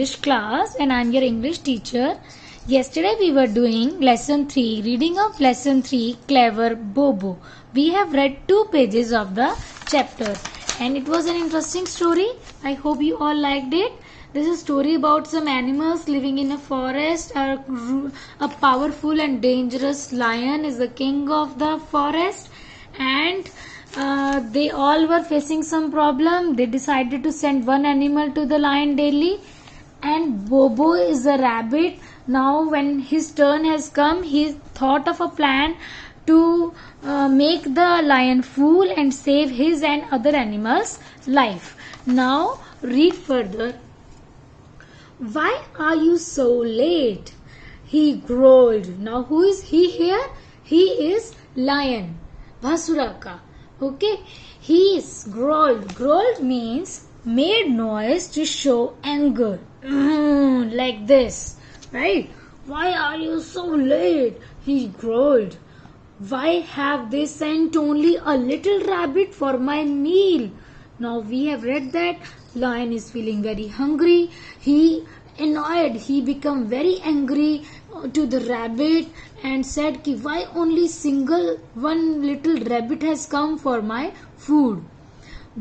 English class and I'm your English teacher. Yesterday we were doing lesson 3, reading of lesson 3, Clever Bobo. We have read 2 pages of the chapter and it was an interesting story. I hope you all liked it. This is a story about some animals living in a forest. A powerful and dangerous lion is the king of the forest, and they all were facing some problem. They decided to send one animal to the lion daily, and Bobo is a rabbit. Now when his turn has come, he thought of a plan to make the lion fool and save his and other animals' life. Now read further. Why are you so late? He growled. Now who is he here? He is lion, Bhasuraka. Okay, he is growled. Growled means made noise to show anger. Like this, right? Why are you so late? He growled. Why have they sent only a little rabbit for my meal? Now we have read that lion is feeling very hungry. He annoyed. He become very angry to the rabbit and said, "Ki why only one little rabbit has come for my food?"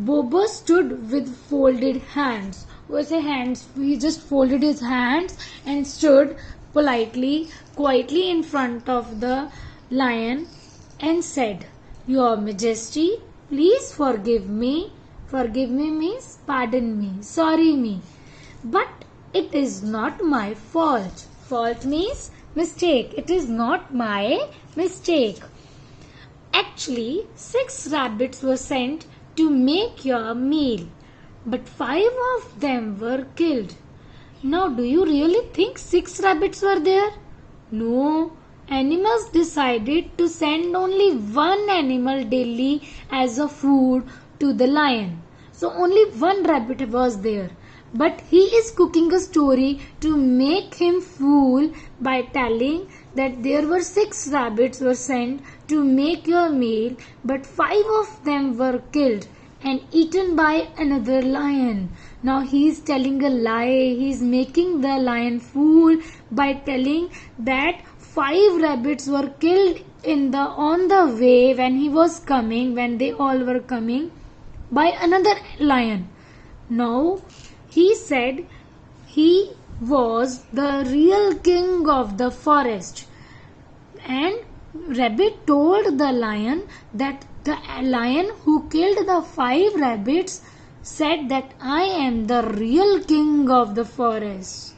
Bobo stood with folded hands. With his hands, he just folded his hands and stood politely, quietly in front of the lion and said, "Your Majesty, please forgive me." Forgive me means pardon me, sorry me. But it is not my fault. Fault means mistake. It is not my mistake. Actually, 6 rabbits were sent to make your meal, but 5 of them were killed. Now, do you really think 6 rabbits were there? No. Animals decided to send only one animal daily as a food to the lion. So only one rabbit was there. But he is cooking a story to make him fool by telling that there were 6 rabbits were sent to make your meal, but 5 of them were killed and eaten by another lion. Now he is telling a lie. He is making the lion fool by telling that 5 rabbits were killed on the way when he was coming, when they all were coming, by another lion. Now he said he was the real king of the forest, and rabbit told the lion that the lion who killed the 5 rabbits said that I am the real king of the forest.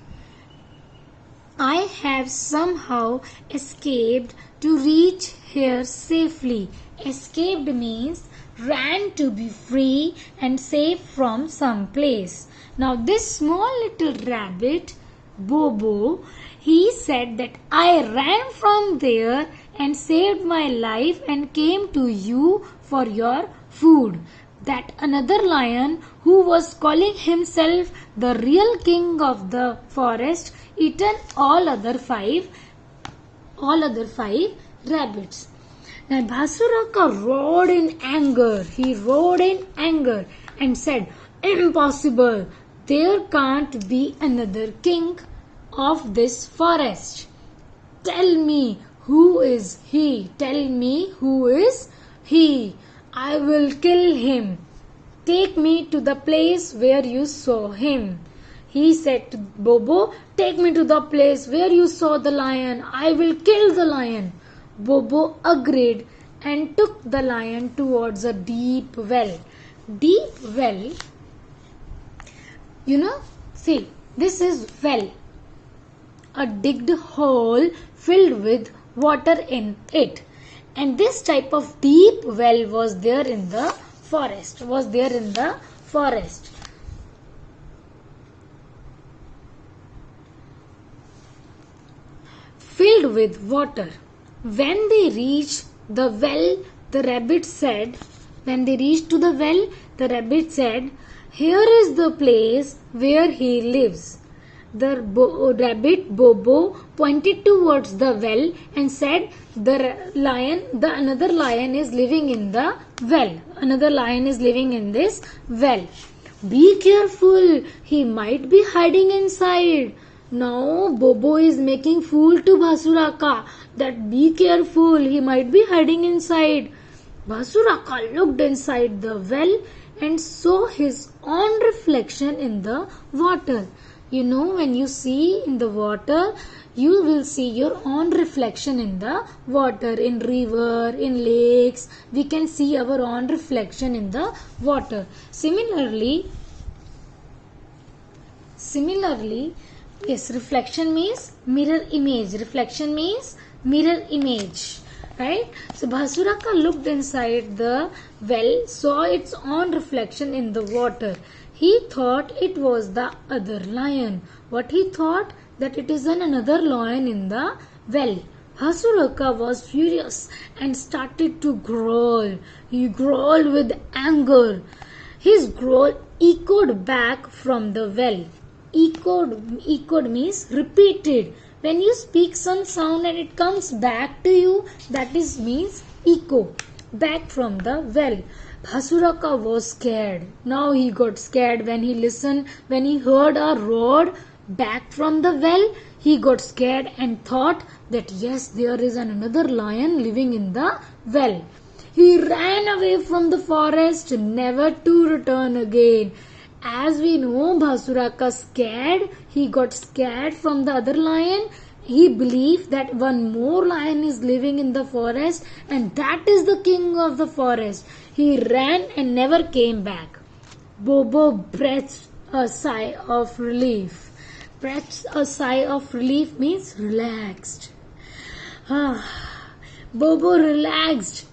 I have somehow escaped to reach here safely. Escaped means ran to be free and safe from some place. Now this small little rabbit, Bobo, he said that I ran from there and saved my life and came to you for your food. That another lion who was calling himself the real king of the forest eaten all other five rabbits. Now Bhasuraka roared in anger. He roared in anger and said, "Impossible! There can't be another king of this forest. Tell me who is he? Tell me who is he? I will kill him. Take me to the place where you saw him." He said to Bobo, "Take me to the place where you saw the lion. I will kill the lion." Bobo agreed and took the lion towards a deep well. Deep well, see, this is well. A digged hole filled with water in it. And this type of deep well was there in the forest. Filled with water. When they reached the well, the rabbit said, "Here is the place where he lives." The rabbit Bobo pointed towards the well and said, another lion is living in the well. Another lion is living in this well. Be careful, he might be hiding inside. Now Bobo is making fool to Bhasuraka that be careful, he might be hiding inside. Bhasuraka looked inside the well and saw his own reflection in the water. You know, when you see in the water, you will see your own reflection in the water, in river, in lakes. We can see our own reflection in the water. Similarly, yes, reflection means mirror image. Reflection means mirror image. Right? So Bhasuraka looked inside the well, saw its own reflection in the water. He thought it was the other lion. What he thought? That it is another lion in the well. Bhasuraka was furious and started to growl. He growled with anger. His growl echoed back from the well. Echoed means repeated. When you speak some sound and it comes back to you, that is means echo, back from the well. Bhasuraka was scared. Now he got scared when he listened, when he heard a roar back from the well. He got scared and thought that yes, there is another lion living in the well. He ran away from the forest, never to return again. As we know, Bhasuraka scared. He got scared from the other lion. He believed that one more lion is living in the forest and that is the king of the forest. He ran and never came back. Bobo breathed a sigh of relief. Breathed a sigh of relief means relaxed. Bobo relaxed.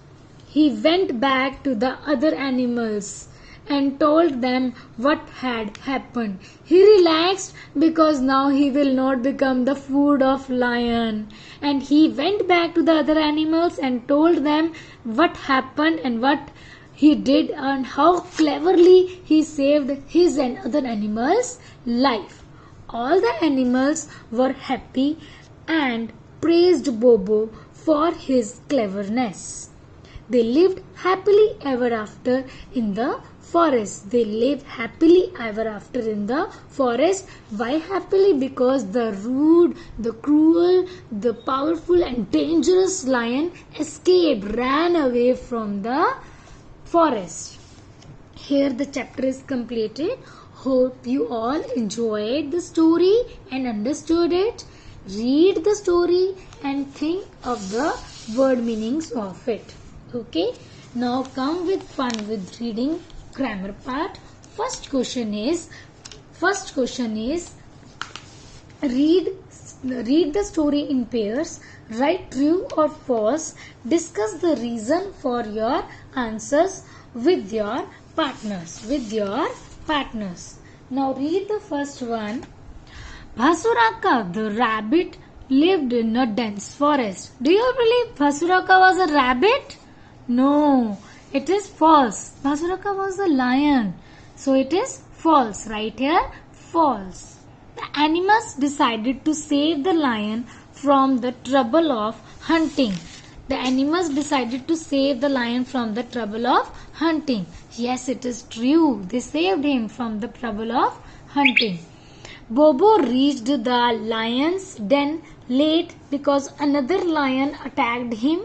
He went back to the other animals and told them what had happened. He relaxed because now he will not become the food of lion. And he went back to the other animals and told them what happened and what he did and how cleverly he saved his and other animals' life. All the animals were happy and praised Bobo for his cleverness. They lived happily ever after in the forest. They lived happily ever after in the forest. Why happily? Because the rude, the cruel, the powerful and dangerous lion escaped, ran away from the forest. Here the chapter is completed. Hope you all enjoyed the story and understood it. Read the story and think of the word meanings of it. Okay, now come with fun with reading grammar part. First question is read the story in pairs, write true or false, discuss the reason for your answers with your partners. Now read the first one. Bhasuraka the rabbit lived in a dense forest. Do you believe Bhasuraka was a rabbit? No, it is false. Bhasuraka was a lion. So it is false. Right here, false. The animals decided to save the lion from the trouble of hunting. The animals decided to save the lion from the trouble of hunting. Yes, it is true. They saved him from the trouble of hunting. Bobo reached the lion's den late because another lion attacked him.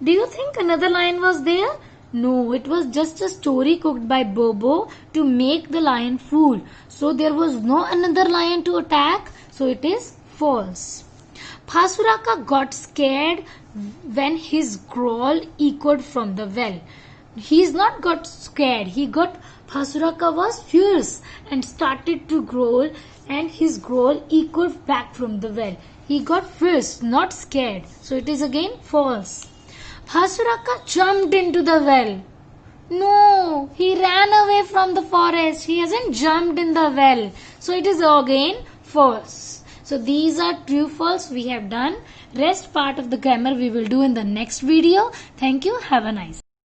Do you think another lion was there? No, it was just a story cooked by Bobo to make the lion fool. So there was no another lion to attack. So it is false. Bhasuraka got scared when his growl echoed from the well. He's not got scared. Bhasuraka was fierce and started to growl, and his growl echoed back from the well. He got fierce, not scared. So it is again false. Bhasuraka jumped into the well. No, he ran away from the forest. He hasn't jumped in the well. So it is again false. So these are true, false we have done. Rest part of the grammar we will do in the next video. Thank you. Have a nice day.